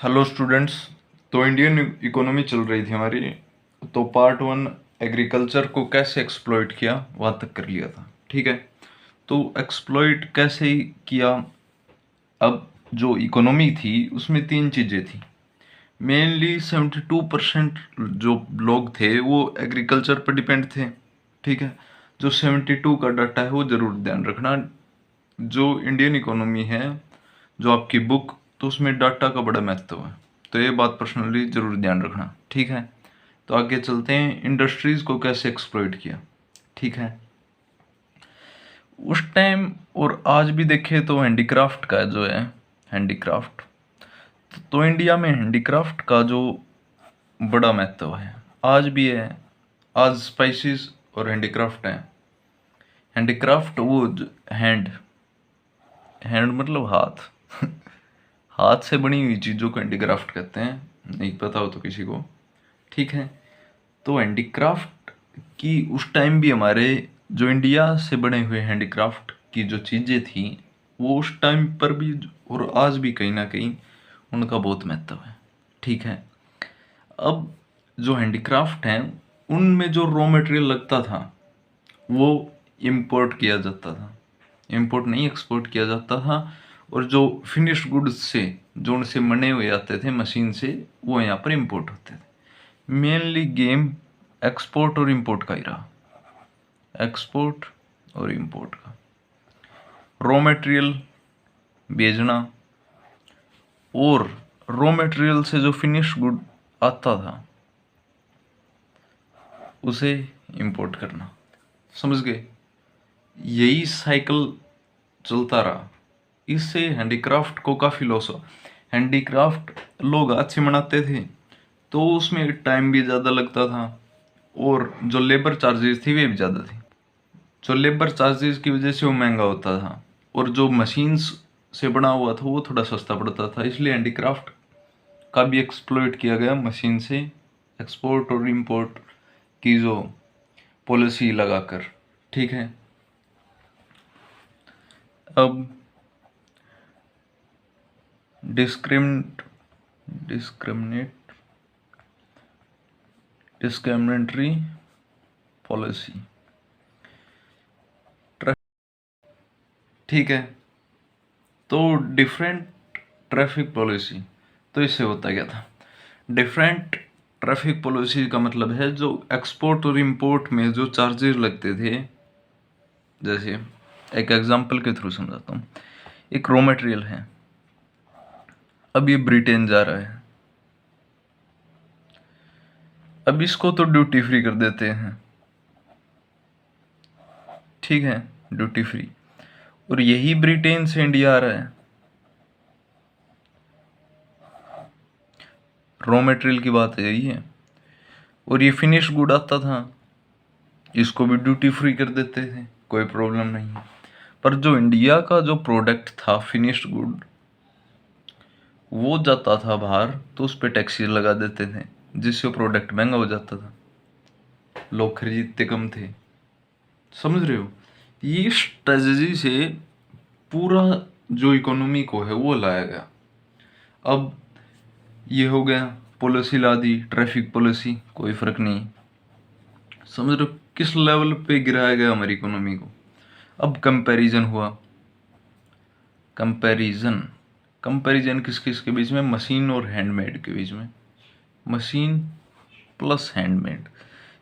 Hello students. तो Indian economy चल रही थी हमारी। तो पार्ट वन एग्रीकल्चर को कैसे एक्सप्लॉइट किया वहाँ तक कर लिया था। ठीक है। तो एक्सप्लॉइट कैसे ही किया। अब जो इकोनॉमी थी उसमें तीन चीज़ें थी। मेनली 72% जो लोग थे वो एग्रीकल्चर पर डिपेंड थे। ठीक है। जो 72 का डाटा है वो ज़रूर ध्यान रखना। जो इंडियन इकोनॉमी है, जो आपकी बुक, तो उसमें डाटा का बड़ा महत्व है। तो ये बात पर्सनली ज़रूर ध्यान रखना। ठीक है। तो आगे चलते हैं, इंडस्ट्रीज़ को कैसे एक्सप्लॉइट किया। ठीक है। उस टाइम और आज भी देखे तो हैंडीक्राफ्ट का जो है, हैंडीक्राफ्ट, तो इंडिया में हैंडीक्राफ्ट का जो बड़ा महत्व है आज भी है। आज स्पाइसेस और हैंडीक्राफ्ट है। हैंडीक्राफ्ट वो हैंड हैंड मतलब हाथ हाथ से बनी हुई चीज़ों को हैंडीक्राफ्ट कहते हैं, नहीं पता हो तो किसी को। ठीक है। तो हैंडीक्राफ्ट की उस टाइम भी हमारे जो इंडिया से बने हुए हैंडीक्राफ्ट की जो चीज़ें थी वो उस टाइम पर भी और आज भी कहीं ना कहीं उनका बहुत महत्व है। ठीक है। अब जो हैंडीक्राफ्ट हैं उनमें जो रॉ मटेरियल लगता था वो इंपोर्ट किया जाता था। इंपोर्ट नहीं, एक्सपोर्ट किया जाता था। और जो फिनिश्ड गुड्स से जो उनसे बने हुए आते थे मशीन से, वो यहाँ पर इंपोर्ट होते थे। मेनली गेम एक्सपोर्ट और इंपोर्ट का ही रहा। एक्सपोर्ट और इंपोर्ट का रॉ मटेरियल भेजना और रॉ मटेरियल से जो फिनिश गुड आता था उसे इंपोर्ट करना। समझ गए? यही साइकिल चलता रहा। इससे हैंडीक्राफ्ट को काफ़ी लॉस हुआ। हैंडीक्राफ्ट लोग हाथ से बनाते थे तो उसमें टाइम भी ज़्यादा लगता था और जो लेबर चार्जेस थी वे भी ज़्यादा थी। जो लेबर चार्जेस की वजह से वो महंगा होता था और जो मशीन्स से बना हुआ था वो थोड़ा सस्ता पड़ता था। इसलिए हैंडीक्राफ्ट का भी एक्सप्लॉइट किया गया मशीन से, एक्सपोर्ट और इंपोर्ट की जो पॉलिसी लगाकर। ठीक है। अब डिस्क्रिमिनेट डिस्क्रिमिनेट डिस्क्रिमिनेटरी पॉलिसी। ठीक है। तो डिफरेंट ट्रैफिक पॉलिसी, तो इससे होता क्या था। डिफरेंट ट्रैफिक पॉलिसी का मतलब है जो एक्सपोर्ट और इंपोर्ट में जो चार्जेस लगते थे। जैसे एक एग्जांपल के थ्रू समझाता हूँ। एक रॉ मटेरियल है, अब ये ब्रिटेन जा रहा है। अब इसको तो ड्यूटी फ्री कर देते हैं। ठीक है, ड्यूटी फ्री। और यही ब्रिटेन से इंडिया आ रहा है। रॉ मटेरियल की बात यही है। और ये फिनिश गुड आता था, इसको भी ड्यूटी फ्री कर देते थे, कोई प्रॉब्लम नहीं। पर जो इंडिया का जो प्रोडक्ट था फिनिश्ड गुड, वो जाता था बाहर तो उस पर टैक्सेस लगा देते थे, जिससे प्रोडक्ट महंगा हो जाता था, लोग खरीदते कम थे। समझ रहे हो? ये स्ट्रेटजी से पूरा जो इकोनॉमी को है वो लाया गया। अब ये हो गया, पॉलिसी ला दी, ट्रैफिक पॉलिसी, कोई फर्क नहीं। समझ रहे हो किस लेवल पे गिराया गया हमारी इकोनॉमी को। अब कंपैरिजन हुआ। कंपैरिजन कंपैरिजन किस किस के बीच में? मशीन और हैंडमेड के बीच में। मशीन प्लस हैंडमेड,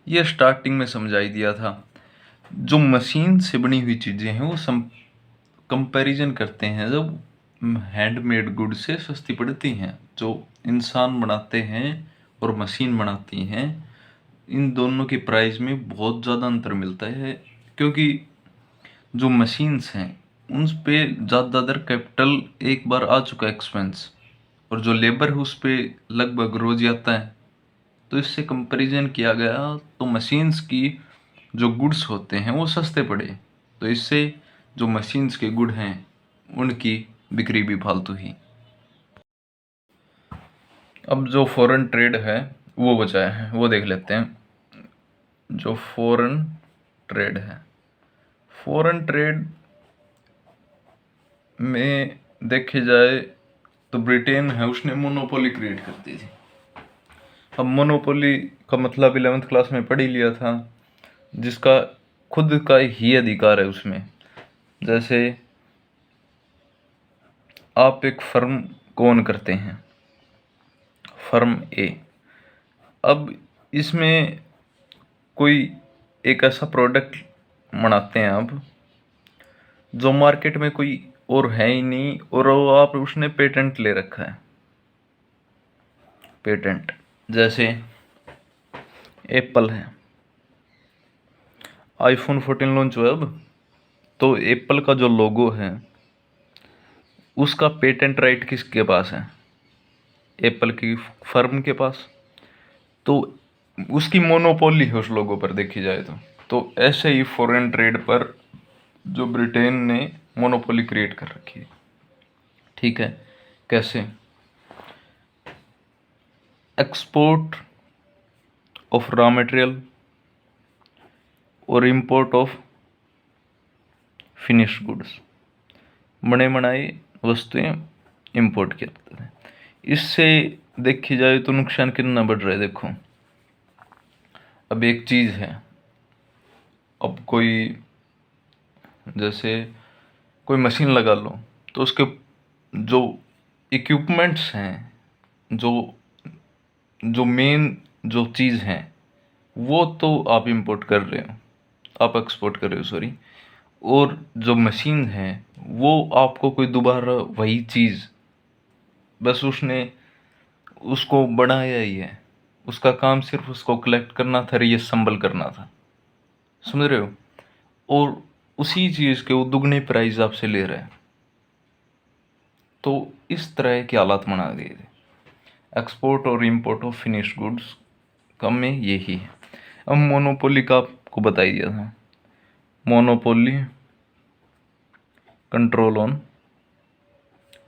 ये स्टार्टिंग में समझाई दिया था। जो मशीन से बनी हुई चीज़ें हैं वो कंपैरिजन करते हैं जब हैंडमेड गुड से सस्ती पड़ती हैं। जो इंसान बनाते हैं और मशीन बनाती हैं, इन दोनों की प्राइस में बहुत ज़्यादा अंतर मिलता है। क्योंकि जो मशीन्स हैं उन पे ज़्यादातर कैपिटल एक बार आ चुका है एक्सपेंस, और जो लेबर है उस पे लगभग रोज ही आता है। तो इससे कंपैरिजन किया गया तो मशीन्स की जो गुड्स होते हैं वो सस्ते पड़े। तो इससे जो मशीन्स के गुड हैं उनकी बिक्री भी फालतू ही। अब जो फॉरेन ट्रेड है वो बचाया है, वो देख लेते हैं। जो फॉरेन ट्रेड है, फॉरेन ट्रेड में देखे जाए तो ब्रिटेन है उसने मोनोपोली क्रिएट कर दी थी। अब मोनोपोली का मतलब 11th क्लास में पढ़ ही लिया था, जिसका खुद का ही अधिकार है उसमें। जैसे आप एक फर्म को ओन करते हैं, फर्म ए। अब इसमें कोई एक ऐसा प्रोडक्ट बनाते हैं आप जो मार्केट में कोई और है ही नहीं, और वो आप उसने पेटेंट ले रखा है। पेटेंट जैसे एप्पल है, आईफोन 14 लॉन्च हुआ अब, तो एप्पल का जो लोगो है उसका पेटेंट राइट किसके पास है? एप्पल की फर्म के पास। तो उसकी मोनोपोली है उस लोगो पर देखी जाए तो ऐसे ही फॉरेन ट्रेड पर जो ब्रिटेन ने मोनोपोली क्रिएट कर रखी है। ठीक है, कैसे? एक्सपोर्ट ऑफ रॉ मटेरियल और इंपोर्ट ऑफ फिनिश गुड्स, बने बनाई वस्तुएं इंपोर्ट करते थे। इससे देखी जाए तो नुकसान कितना बढ़ रहा है। देखो, अब एक चीज़ है, अब कोई जैसे कोई मशीन लगा लो, तो उसके जो इक्विपमेंट्स हैं, जो जो मेन जो चीज़ है, वो तो आप इंपोर्ट कर रहे हो, आप एक्सपोर्ट कर रहे हो सॉरी। और जो मशीन है वो आपको कोई दोबारा वही चीज़, बस उसने उसको बनाया ही है, उसका काम सिर्फ उसको कलेक्ट करना था, रीअसेंबल करना था, समझ रहे हो? और उसी चीज़ के वो दुगने प्राइस आपसे ले रहे हैं। तो इस तरह के हालात बना दिए थे। एक्सपोर्ट और इंपोर्ट ऑफ फिनिश गुड्स का में यही है। अब मोनोपोली का आपको बता ही दिया था। मोनोपोली कंट्रोल ऑन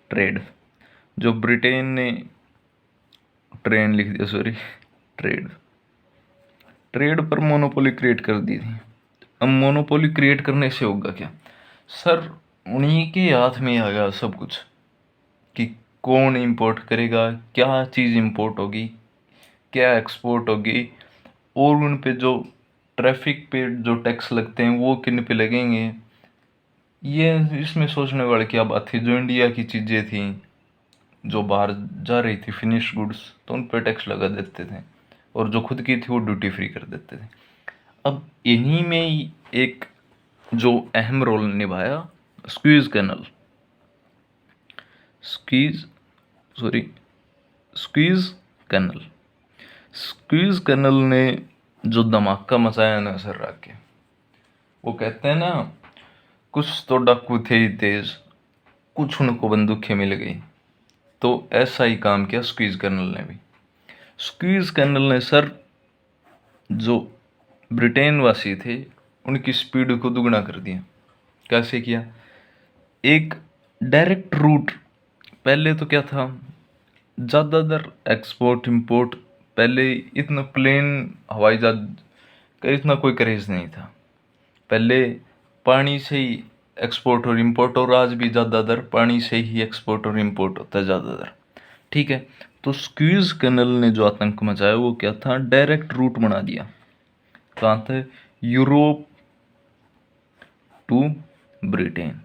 ट्रेड, जो ब्रिटेन ने ट्रेन लिख दिया सॉरी, ट्रेड ट्रेड पर मोनोपोली क्रिएट कर दी थी। अब मोनोपोली क्रिएट करने से होगा क्या सर? उन्हीं के हाथ में आ गया सब कुछ कि कौन इंपोर्ट करेगा, क्या चीज़ इंपोर्ट होगी, क्या एक्सपोर्ट होगी, और उन पे जो ट्रैफिक पे जो टैक्स लगते हैं वो किन पे लगेंगे। ये इसमें सोचने वाले क्या बात थी? जो इंडिया की चीज़ें थी जो बाहर जा रही थी फिनिश गुड्स, तो उन पर टैक्स लगा देते थे, और जो खुद की थी वो ड्यूटी फ्री कर देते थे। अब इन्हीं में ही एक जो अहम रोल निभाया squeeze canal, squeeze sorry squeeze canal, squeeze canal ने जो धमाका मचाया ना सर राके, वो कहते हैं ना, कुछ तो डाकू थे ही तेज, कुछ उनको बंदूकें मिल गई। तो ऐसा ही काम किया स्क्वीज कैनल ने भी। स्क्वीज कैनल ने सर जो ब्रिटेन वासी थे उनकी स्पीड को दुगना कर दिया। कैसे किया? एक डायरेक्ट रूट, पहले तो क्या था, ज़्यादातर एक्सपोर्ट इंपोर्ट, पहले इतना प्लेन हवाई जहाज का इतना कोई क्रेज नहीं था। पहले पानी से ही एक्सपोर्ट और इंपोर्ट, और आज भी ज़्यादातर पानी से ही एक्सपोर्ट और इंपोर्ट होता है ज़्यादातर। ठीक है, तो स्क्वीज कैनल ने जो आतंक मचाया वो क्या था? डायरेक्ट रूट बना दिया। कहाँ थे? Europe to Britain.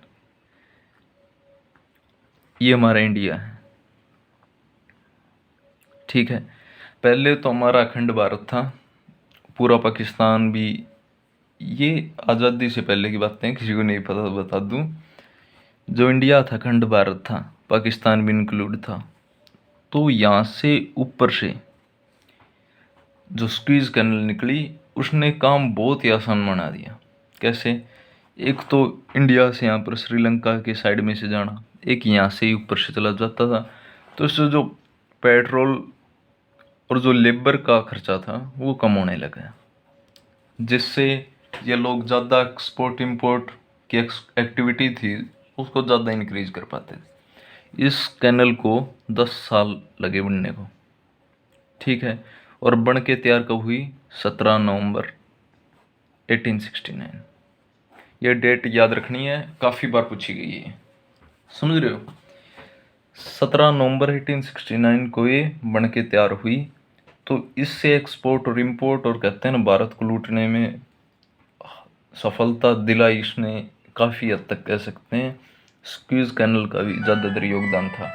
ये हमारा इंडिया है। ठीक है, पहले तो हमारा अखंड भारत था, पूरा पाकिस्तान भी। ये आज़ादी से पहले की बातें, किसी को नहीं पता तो बता दूं, जो इंडिया था अखंड भारत था, पाकिस्तान भी इंक्लूड था। तो यहाँ से ऊपर से जो स्क्वीज कैनल निकली उसने काम बहुत ही आसान बना दिया। कैसे? एक तो इंडिया से यहाँ पर श्रीलंका के साइड में से जाना, एक यहाँ से ही ऊपर से चला जाता था। तो इससे जो पेट्रोल और जो लेबर का खर्चा था वो कम होने लगा, जिससे ये लोग ज़्यादा एक्सपोर्ट इंपोर्ट की एक्टिविटी थी उसको ज़्यादा इंक्रीज कर पाते थे। इस कैनल को 10 साल लगे बनने को। ठीक है, और बन के तैयार कब हुई? 17 नवंबर 1869। ये डेट याद रखनी है, काफ़ी बार पूछी गई है, समझ रहे हो? 17 नवंबर 1869 को ये बन के तैयार हुई। तो इससे एक्सपोर्ट और इंपोर्ट और कहते हैं ना भारत को लूटने में सफलता दिलाई इसने, काफ़ी हद तक कह सकते हैं। स्क्वीज कैनल का भी ज़्यादातर योगदान था।